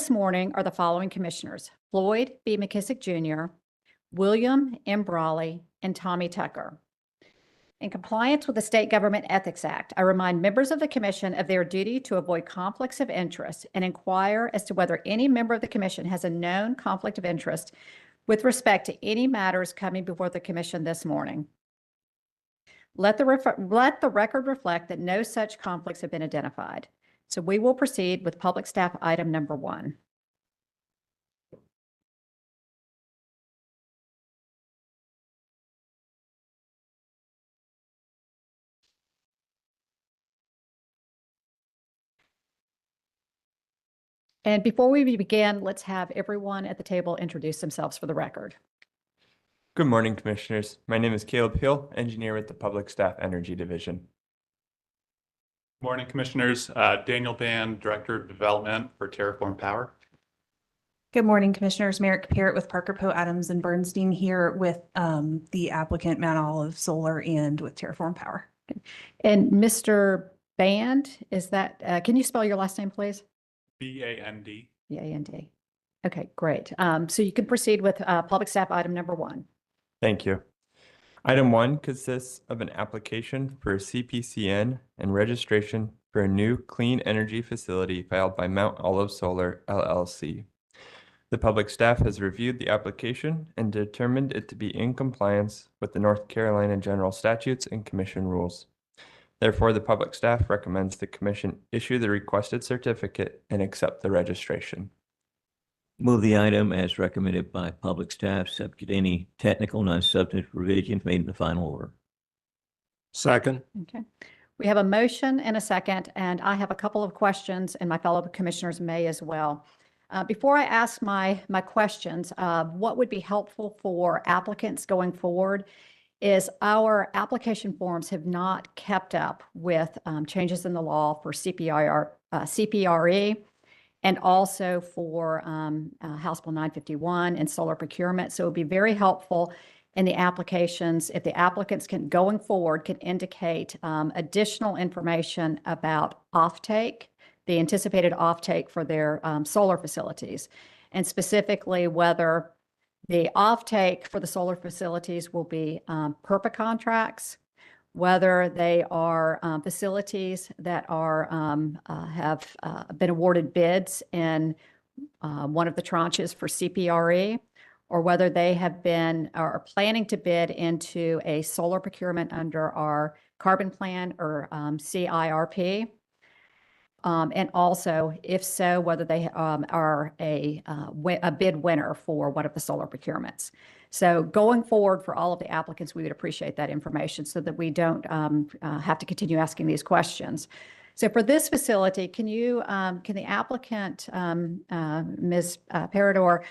this morning are the following commissioners: Floyd B. McKissick Jr., William M. Brawley, and Tommy Tucker. In compliance with the State Government Ethics Act, I remind members of the commission of their duty to avoid conflicts of interest and inquire as to whether any member of the commission has a known conflict of interest with respect to any matters coming before the commission this morning. Let the record reflect that no such conflicts have been identified. So we will proceed with public staff item number 1. And before we begin, let's have everyone at the table introduce themselves for the record. Good morning, Commissioners. My name is Caleb Hill, engineer with the Public Staff Energy Division. Morning, Commissioners. Daniel Band, Director of Development for Terraform Power. Good morning, Commissioners. Merrick Parrott with Parker Poe Adams and Bernstein here with the applicant Mount Olive Solar and with Terraform Power. And Mr. Band, is that, can you spell your last name, please? B-A-N-D. B-A-N-D. Okay, great. So you can proceed with public staff item number 1. Thank you. Item 1 consists of an application for a CPCN and registration for a new clean energy facility filed by Mount Olive Solar, LLC. The public staff has reviewed the application and determined it to be in compliance with the North Carolina General Statutes and Commission rules. Therefore, the public staff recommends the Commission issue the requested certificate and accept the registration. Move the item as recommended by public staff, subject to any technical non-substantive revisions made in the final order. Second. Okay. We have a motion and a second, and I have a couple of questions, and my fellow commissioners may as well. Before I ask my questions, what would be helpful for applicants going forward is our application forms have not kept up with changes in the law for CPRE and also for House Bill 951 and solar procurement. So it would be very helpful in the applications if the applicants can, going forward, can indicate additional information about offtake, the anticipated offtake for their solar facilities, and specifically whether the offtake for the solar facilities will be PURPA contracts, whether they are facilities that are have been awarded bids in one of the tranches for CPRE, or whether they have been or are planning to bid into a solar procurement under our carbon plan or CIRP. And also, if so, whether they are a bid winner for one of the solar procurements. So going forward for all of the applicants, we would appreciate that information so that we don't have to continue asking these questions. So for this facility, can the applicant, Ms. Parador,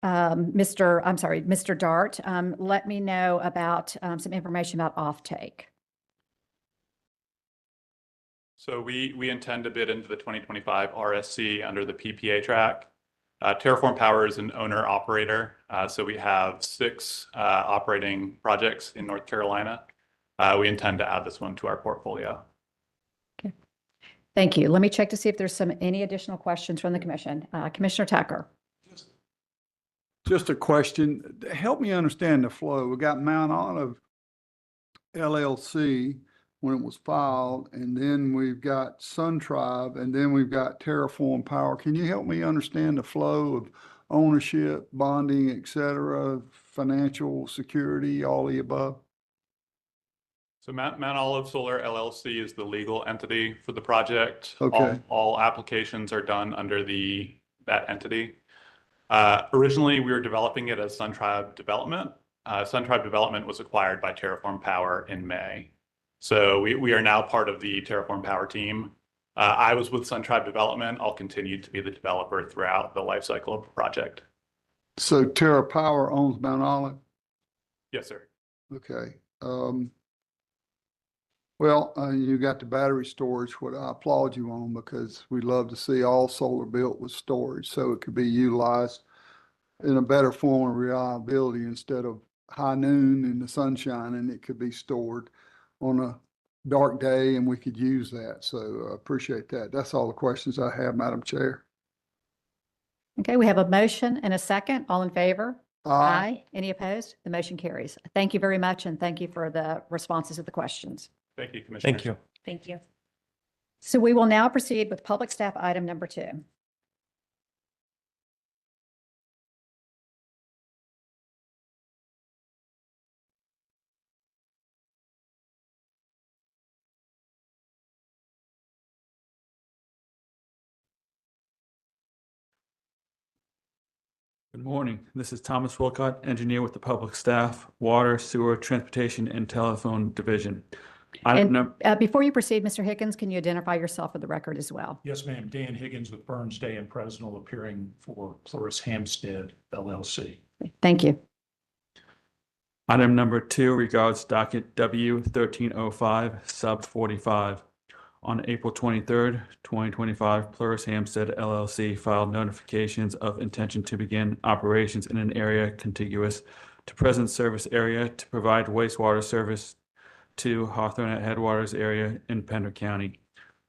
Mr. Dart, let me know about some information about offtake? So we intend to bid into the 2025 RSC under the PPA track. Terraform Power is an owner-operator, so we have 6 operating projects in North Carolina. We intend to add this one to our portfolio. Okay, thank you. Let me check to see if there's any additional questions from the Commission. Commissioner Tucker. Just a question. Help me understand the flow. We got Mount Olive LLC when it was filed, and then we've got SunTribe, and then we've got Terraform Power. Can you help me understand the flow of ownership, bonding, et cetera, financial security, all the above? So Mount Olive Solar LLC is the legal entity for the project. Okay. All applications are done under that entity. Originally, we were developing it as SunTribe Development. SunTribe Development was acquired by Terraform Power in May. So we are now part of the Terraform Power team. I was with SunTribe Development. I'll continue to be the developer throughout the life cycle of the project. So Terra Power owns Mount Olive? Yes, sir. Okay. Well, you got the battery storage, what I applaud you on, because we love to see all solar built with storage so it could be utilized in a better form of reliability instead of high noon in the sunshine, and it could be stored on a dark day and we could use that. So I appreciate that. That's all the questions I have, Madam Chair. Okay, we have a motion and a second. All in favor? Any opposed? The motion carries. Thank you very much, and thank you for the responses to the questions. Thank you, Commissioners. Thank you. Thank you. So we will now proceed with public staff item number 2. Good morning. This is Thomas Wilcott, engineer with the Public Staff, Water, Sewer, Transportation, and Telephone Division. Item And before you proceed, Mr. Higgins, can you identify yourself for the record as well? Yes, ma'am. Dan Higgins with Burns Day and Presnell, appearing for Floris Hampstead LLC. Thank you. Item number 2 regards docket W 1305 sub 45. On April 23rd, 2025, Pluris Hampstead LLC filed notifications of intention to begin operations in an area contiguous to present service area to provide wastewater service to Hawthorne at Headwaters area in Pender County.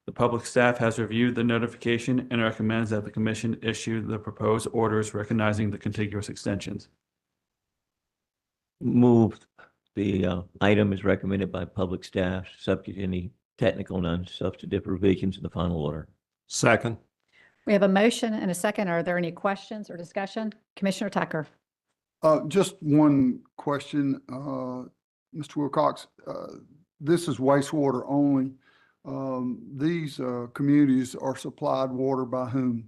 The public staff has reviewed the notification and recommends that the commission issue the proposed orders recognizing the contiguous extensions. Move the item is recommended by public staff, subject to any technical, non-substantive revisions in the final order. Second. We have a motion and a second. Are there any questions or discussion? Commissioner Tucker. Just one question, Mr. Wilcox. This is wastewater only. These communities are supplied water by whom?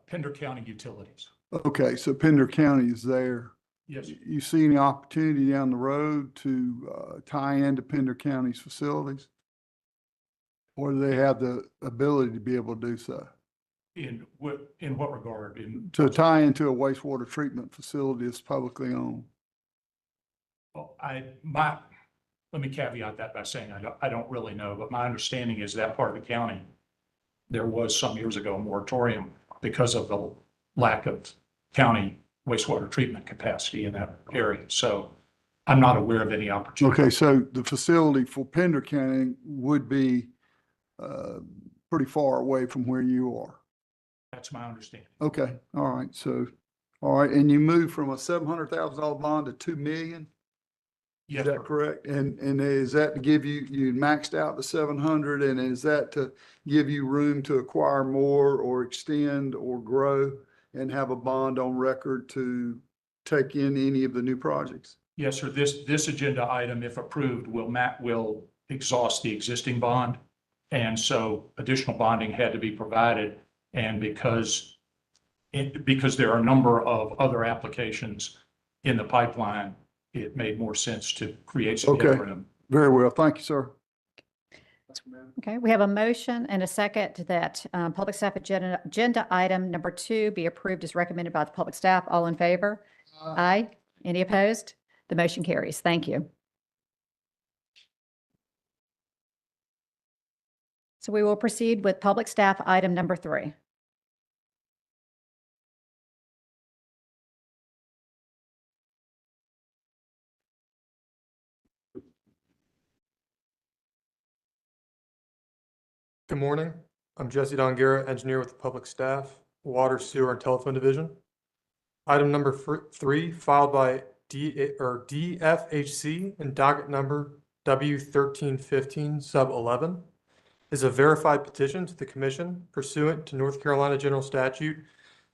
Pender County Utilities. Okay, so Pender County is there. Yes, You see any opportunity down the road to tie into Pender County's facilities? Or do they have the ability to be able to do so? in what regard? To tie into a wastewater treatment facility that's publicly owned? Well, let me caveat that by saying I don't really know, but my understanding is that part of the county, there was some years ago a moratorium because of the lack of county wastewater treatment capacity in that area. So I'm not aware of any opportunity. Okay, so the facility for Pender County would be pretty far away from where you are. That's my understanding. Okay, all right, so, all right, and you moved from a $700,000 bond to 2 million? Is Yes, that sir. correct? And is that to give you maxed out the 700, and is that to give you room to acquire more or extend or grow and have a bond on record to take in any of the new projects? Yes, sir. This agenda item, if approved, will exhaust the existing bond. And so additional bonding had to be provided. And because there are a number of other applications in the pipeline, it made more sense to create some Okay. headroom. Very well, thank you, sir. Okay, we have a motion and a second that public staff agenda item number 2 be approved as recommended by the public staff. All in favor? Aye. Any opposed? The motion carries. Thank you. So we will proceed with public staff item number 3. Good morning. I'm Jesse Dongira, engineer with the Public Staff, Water, Sewer, and Telephone Division. Item number 3, filed by DFHC and docket number W1315 sub 11, is a verified petition to the Commission pursuant to North Carolina General Statute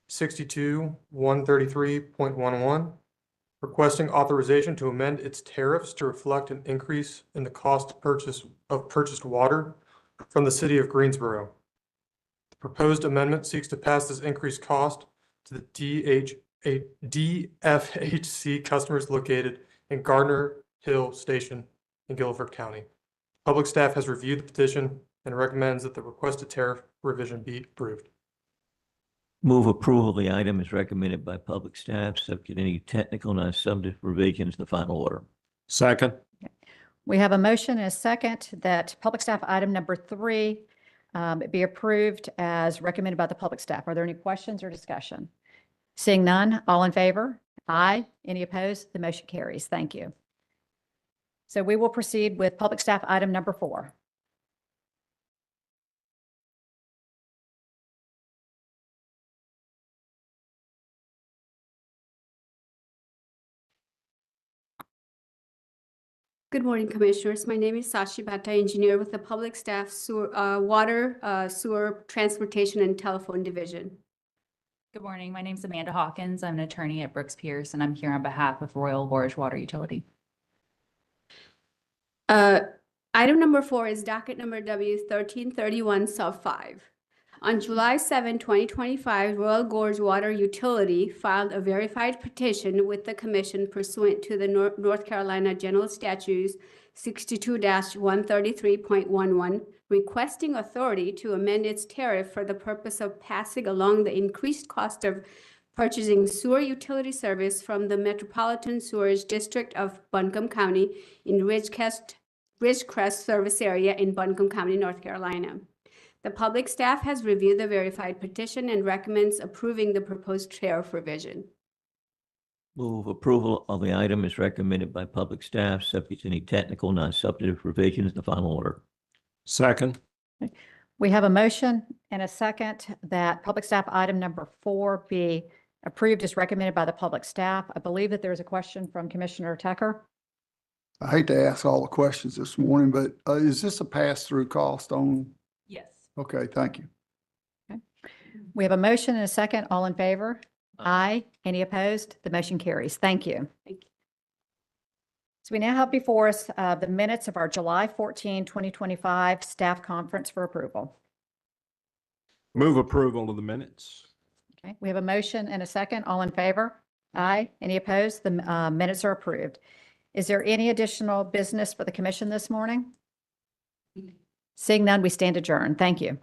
62-133.11, requesting authorization to amend its tariffs to reflect an increase in the cost of purchased water from the city of Greensboro. The proposed amendment seeks to pass this increased cost to the DFHC customers located in Gardner Hill Station in Guilford County. Public staff has reviewed the petition and recommends that the requested tariff revision be approved. Move approval of the item is recommended by public staff, subject to any technical, non-substantive revisions in the final order. Second. We have a motion and a second that public staff item number 3 be approved as recommended by the public staff. Are there any questions or discussion? Seeing none, all in favor? Aye. Any opposed? The motion carries. Thank you. So we will proceed with public staff item number 4. Good morning, Commissioners. My name is Sashi Bhatta, engineer with the Public Staff Water, Sewer, Transportation, and Telephone Division. Good morning. My name is Amanda Hawkins. I'm an attorney at Brooks Pierce, and I'm here on behalf of Royal Gorge Water Utility. Item number 4 is docket number W 1331 sub 5. On July 7, 2025, Royal Gorge Water Utility filed a verified petition with the Commission pursuant to the North Carolina General Statutes 62-133.11, requesting authority to amend its tariff for the purpose of passing along the increased cost of purchasing sewer utility service from the Metropolitan Sewerage District of Buncombe County in Ridgecrest service area in Buncombe County, North Carolina. The public staff has reviewed the verified petition and recommends approving the proposed tariff revision. Move approval of the item as recommended by public staff, subject to any technical, non-substantive revisions in the final order. Second. We have a motion and a second that public staff item number 4 be approved as recommended by the public staff. I believe that there's a question from Commissioner Tucker. I hate to ask all the questions this morning, but is this a pass-through cost on? Yes. Okay, thank you. We have a motion and a second. All in favor? Aye. Any opposed? The motion carries. Thank you. Thank you. So we now have before us the minutes of our July 14, 2025 staff conference for approval. Move approval of the minutes. Okay, we have a motion and a second. All in favor? Aye. Any opposed? The minutes are approved. Is there any additional business for the commission this morning? Seeing none, we stand adjourned. Thank you.